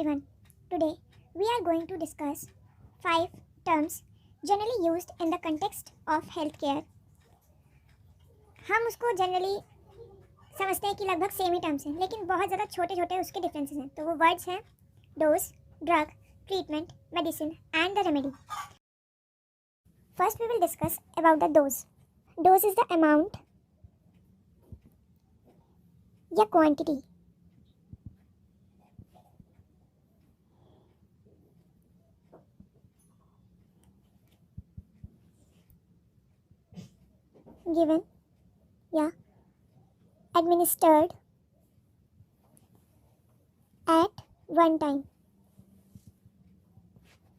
everyone. Today we are going to discuss 5 terms generally used in the context of healthcare. हम उसको generally समझते हैं कि लगभग सेम ही टर्म्स हैं, लेकिन बहुत ज़्यादा छोटे छोटे उसके डिफरेंसेस हैं. तो वो वर्ड्स हैं dose, drug, treatment, medicine and the remedy. First we will discuss about the dose. Dose is the amount या क्वांटिटी given या administered at one time.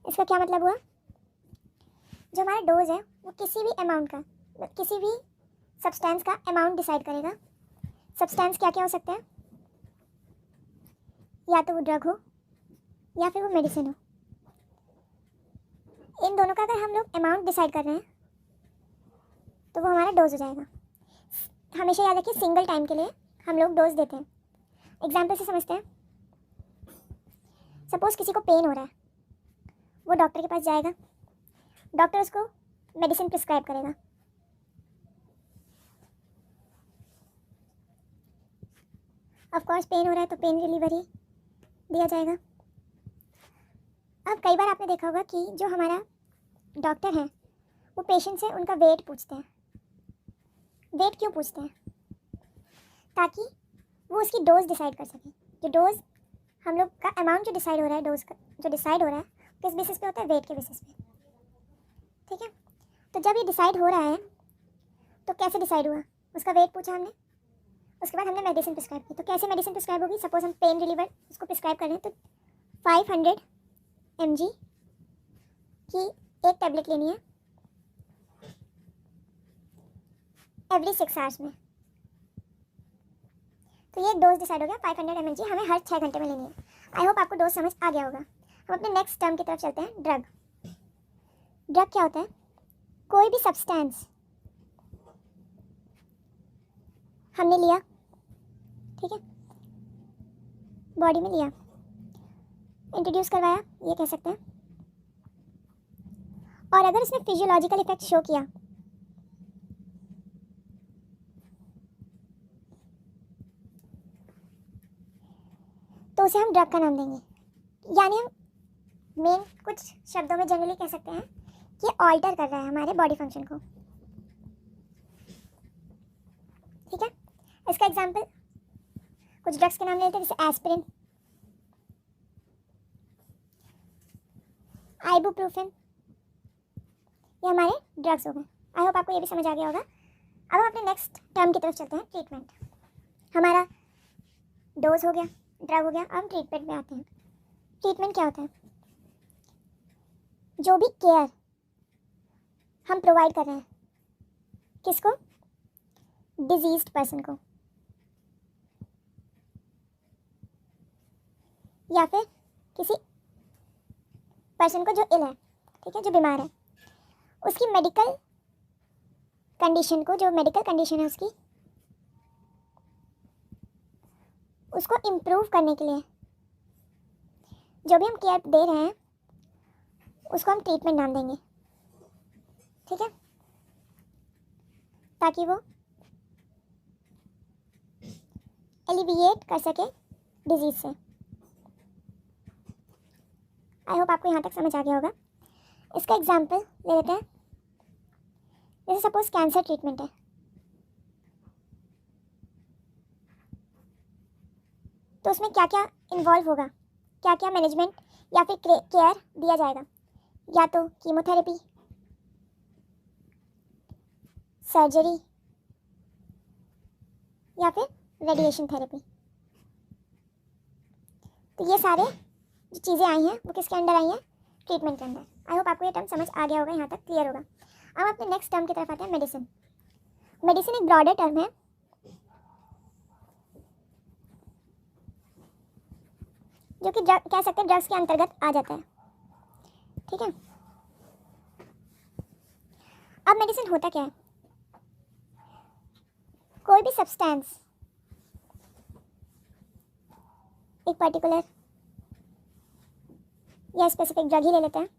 इसका क्या मतलब हुआ? जो हमारा डोज है वो किसी भी अमाउंट का, किसी भी सब्सटेंस का अमाउंट डिसाइड करेगा. सब्सटेंस क्या क्या हो सकता है? या तो वो ड्रग हो या फिर वो मेडिसिन हो. इन दोनों का अगर हम लोग अमाउंट डिसाइड कर रहे हैं तो वो हमारा डोज हो जाएगा. हमेशा याद रखिए, सिंगल टाइम के लिए हम लोग डोज देते हैं. एग्जाम्पल से समझते हैं. सपोज़ किसी को पेन हो रहा है, वो डॉक्टर के पास जाएगा, डॉक्टर उसको मेडिसिन प्रिस्क्राइब करेगा. ऑफ कोर्स पेन हो रहा है तो पेन रिलीवर ही दिया जाएगा. अब कई बार आपने देखा होगा कि जो हमारा डॉक्टर है वो पेशेंट से उनका वेट पूछते हैं. वेट क्यों पूछते हैं? ताकि वो उसकी डोज डिसाइड कर सकें. जो डोज हम लोग का अमाउंट जो डिसाइड हो रहा है, डोज का जो डिसाइड हो रहा है किस बेसिस पे होता है? वेट के बेसिस पे. ठीक है. तो जब ये डिसाइड हो रहा है तो कैसे डिसाइड हुआ? उसका वेट पूछा हमने, उसके बाद हमने मेडिसिन प्रिस्क्राइब की. तो कैसे मेडिसिन प्रिस्क्राइब होगी? सपोज हम पेन रिलीवर उसको प्रिस्क्राइब कर रहे हैं तो 500 mg की एक टैबलेट लेनी है एवरी 6 आवर्स में. तो ये डोज डिसाइड हो गया. 500 mg हमें हर 6 घंटे में लेनी है. आई होप आपको डोज समझ आ गया होगा. हम अपने नेक्स्ट टर्म की तरफ चलते हैं, ड्रग. ड्रग क्या होता है? कोई भी सब्सटेंस हमने लिया, ठीक है, बॉडी में लिया, इंट्रोड्यूस करवाया, ये कह सकते हैं, और अगर उसने फिजियोलॉजिकल इफेक्ट शो किया तो उसे हम ड्रग का नाम देंगे. यानी हम मेन कुछ शब्दों में जनरली कह सकते हैं कि ऑल्टर कर रहा है हमारे बॉडी फंक्शन को. ठीक है. इसका एग्जांपल कुछ ड्रग्स के नाम लेते हैं, जैसे एस्पिरिन, आइबुप्रोफेन. ये हमारे ड्रग्स हो गए. आई होप आपको ये भी समझ आ गया होगा. अब हम अपने नेक्स्ट टर्म की तरफ चलते हैं, ट्रीटमेंट. हमारा डोज हो गया, ड्रग हो गया, अब हम ट्रीटमेंट में आते हैं. ट्रीटमेंट क्या होता है? जो भी केयर हम प्रोवाइड कर रहे हैं, किसको? डिजीज्ड पर्सन को, या फिर किसी पर्सन को जो इल है, ठीक है, जो बीमार है, उसकी मेडिकल कंडीशन को, जो मेडिकल कंडीशन है उसकी, उसको इम्प्रूव करने के लिए जो भी हम केयर दे रहे हैं उसको हम ट्रीटमेंट नाम देंगे. ठीक है. ताकि वो एलिविएट कर सके डिजीज से. आई होप आपको यहाँ तक समझ आ गया होगा. इसका एग्जाम्पल ले लेते हैं. जैसे सपोज कैंसर ट्रीटमेंट है, तो उसमें क्या क्या इन्वॉल्व होगा, क्या क्या मैनेजमेंट या फिर केयर दिया जाएगा? या तो कीमोथेरेपी, सर्जरी, या फिर रेडिएशन थेरेपी. तो ये सारे जो चीज़ें आई हैं वो किसके अंडर आई हैं? ट्रीटमेंट के अंदर. आई होप आपको ये टर्म समझ आ गया होगा, यहाँ तक क्लियर होगा. अब अपने नेक्स्ट टर्म की तरफ आते हैं, मेडिसिन. मेडिसिन एक ब्रॉडर टर्म है जो कि कह सकते हैं ड्रग्स के अंतर्गत आ जाता है. ठीक है. अब मेडिसिन होता क्या है? कोई भी सब्सटेंस एक पर्टिकुलर या स्पेसिफिक ड्रग ही ले लेते हैं।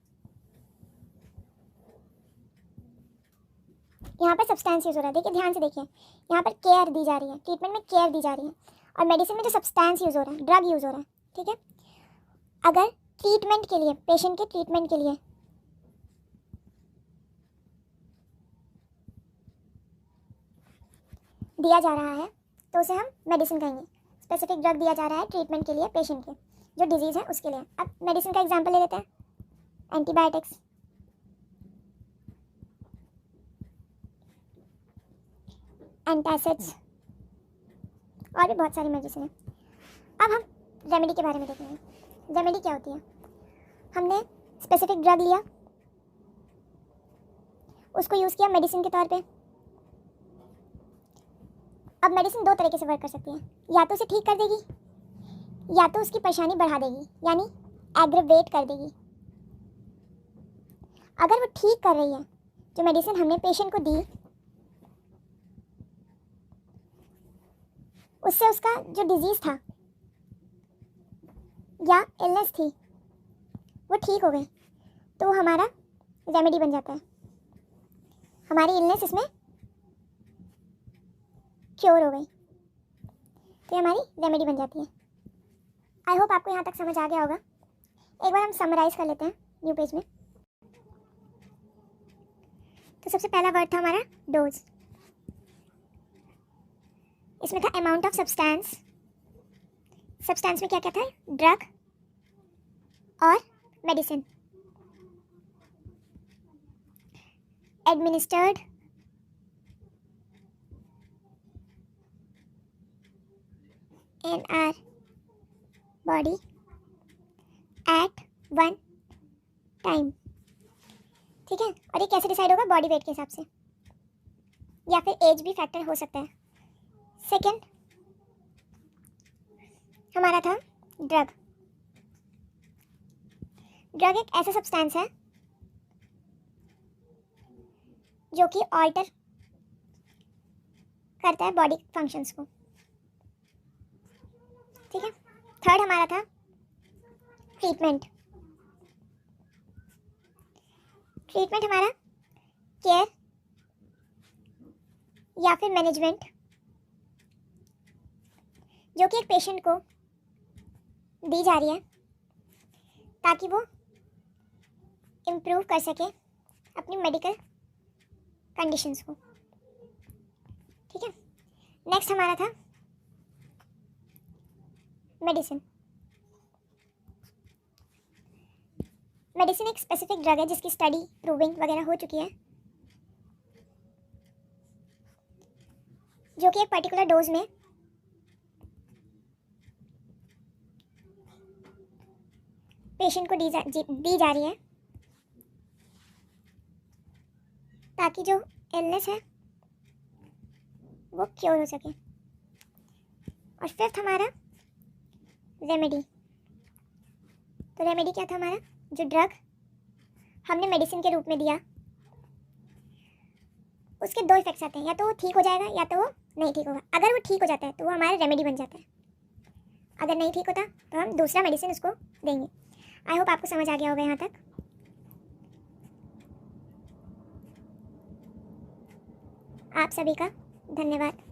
यहाँ पर सब्सटेंस यूज़ हो रहा है, देखिए ध्यान से देखिए, यहाँ पर केयर दी जा रही है, ट्रीटमेंट में केयर दी जा रही है, और मेडिसिन में जो सब्सटेंस यूज़ हो रहा है, ड्रग यूज़ हो रहा है, ठीक है। अगर ट्रीटमेंट के लिए, पेशेंट के ट्रीटमेंट के लिए दिया जा रहा है तो उसे हम मेडिसिन कहेंगे। स्पेसिफिक ड्रग दिया जा रहा है ट्रीटमेंट के लिए, पेशेंट के जो डिजीज़ है उसके लिए। अब मेडिसिन का एग्जांपल ले लेते हैं, एंटीबायोटिक्स, एंटासिड्स, और भी बहुत सारी मेडिसिन है। अब हम रेमेडी के बारे में देखेंगे। रेमेडी क्या होती है? हमने स्पेसिफिक ड्रग लिया, उसको यूज़ किया मेडिसिन के तौर पे। अब मेडिसिन दो तरीके से वर्क कर सकती है, या तो उसे ठीक कर देगी या तो उसकी परेशानी बढ़ा देगी, यानी एग्रेवेट कर देगी। अगर वो ठीक कर रही है, जो मेडिसिन हमने पेशेंट को दी उससे उसका जो डिजीज़ था या इलनेस थी वो ठीक हो गई, तो हमारा रेमेडी बन जाता है। हमारी इलनेस इसमें क्योर हो गई, तो ये हमारी रेमेडी बन जाती है। आई होप आपको यहाँ तक समझ आ गया होगा। एक बार हम समराइज़ कर लेते हैं न्यू पेज में। तो सबसे पहला वर्ड था हमारा डोज। इसमें था अमाउंट ऑफ सब्सटेंस। सब्सटेंस में क्या क्या था? ड्रग और medicine. Administered in our body at one time, ठीक है। और ये कैसे डिसाइड होगा? बॉडी वेट के हिसाब से, या फिर एज भी फैक्टर हो सकता है। सेकेंड हमारा था ड्रग। ड्रग एक ऐसा सब्सटेंस है जो कि ऑल्टर करता है बॉडी फंक्शंस को, ठीक है। थर्ड हमारा था ट्रीटमेंट। ट्रीटमेंट हमारा केयर या फिर मैनेजमेंट, जो कि एक पेशेंट को दी जा रही है ताकि वो इम्प्रूव कर सके अपनी मेडिकल कंडीशंस को, ठीक है। नेक्स्ट हमारा था मेडिसिन। मेडिसिन एक स्पेसिफिक ड्रग है जिसकी स्टडी प्रूविंग वगैरह हो चुकी है, जो कि एक पर्टिकुलर डोज में पेशेंट को दी जा रही है ताकि जो इलनेस है वो क्योर हो सके। और फिफ्थ हमारा रेमेडी। तो रेमेडी क्या था हमारा? जो ड्रग हमने मेडिसिन के रूप में दिया, उसके दो इफेक्ट्स आते हैं, या तो वो ठीक हो जाएगा या तो वो नहीं ठीक होगा। अगर वो ठीक हो जाता है तो वो हमारा रेमेडी बन जाता है, अगर नहीं ठीक होता तो हम दूसरा मेडिसिन उसको देंगे। आई होप आपको समझ आ गया होगा यहाँ तक। आप सभी का धन्यवाद।